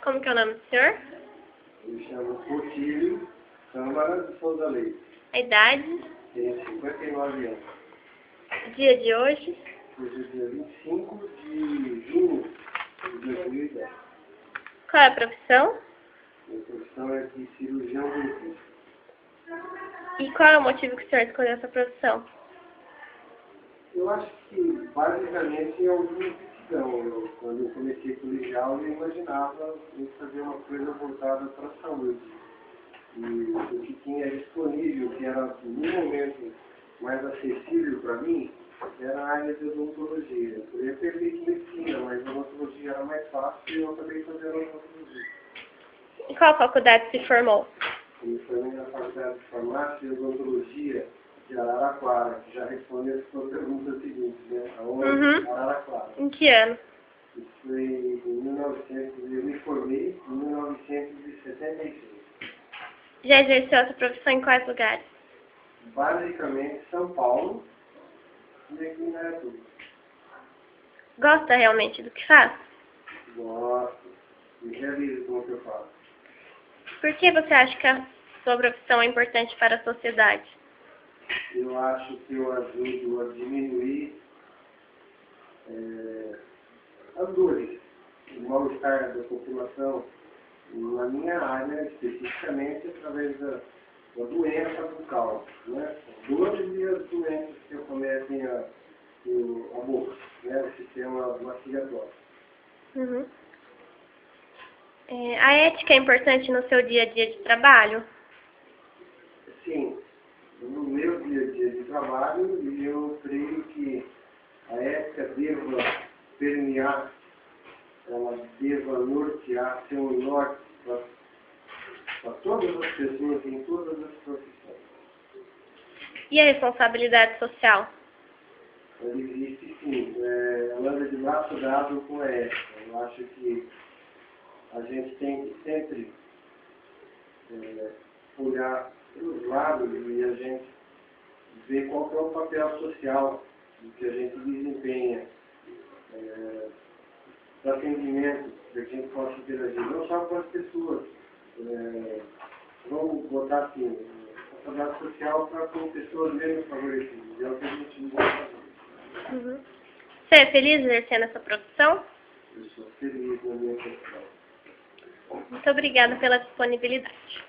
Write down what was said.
Como que é o nome do senhor? Eu me chamo Portílio Câmara de Souza Leite. A idade? Tenho 59 anos. Dia de hoje? Hoje é dia 25 de junho de 2010. Qual é a profissão? Minha profissão é de cirurgião dentista. E qual é o motivo que o senhor escolheu essa profissão? Eu acho que, basicamente, é alguma aptidão. Quando eu comecei colegial, eu imaginava em fazer uma coisa voltada para a saúde. E o que tinha disponível, que era, no momento, mais acessível para mim, era a área de odontologia. Eu ia ter feito medicina, mas a odontologia era mais fácil e eu acabei fazendo odontologia. Em qual faculdade se formou? Eu me formei na Faculdade de Farmácia e Odontologia de Araraquara, que já responde a sua pergunta seguinte, né? Aonde? Araraquara. Em que ano? Isso foi em 1900, eu me formei em 1976. Já exerceu essa profissão em quais lugares? Basicamente São Paulo e aqui em Aratuba. Gosta realmente do que faz? Gosto, me realizo com o que eu faço. Por que você acha que a sua profissão é importante para a sociedade? Eu acho que eu ajudo a diminuir as dores, o mal-estar da população, na minha área, especificamente através da doença bucal, né? As dores e as doenças que acometem a boca, né? O sistema mastigatório. A ética é importante no seu dia a dia de trabalho? Sim, no meu dia a dia de trabalho, eu creio que a ética deva permear, ela deva nortear, ser um norte para todas as pessoas, em todas as profissões. E a responsabilidade social? Ela existe sim, ela anda de braço dado com a ética. Eu acho que a gente tem que sempre olhar pelos lados e a gente ver qual que é o papel social que a gente desempenha para atendimento, para que a gente possa interagir, não só com as pessoas. Vamos botar assim, a trabalho social para com pessoas menos favorecidas. É o que a gente não pode fazer. Você é feliz exercendo essa profissão? Eu sou feliz na minha profissão. Muito obrigada pela disponibilidade.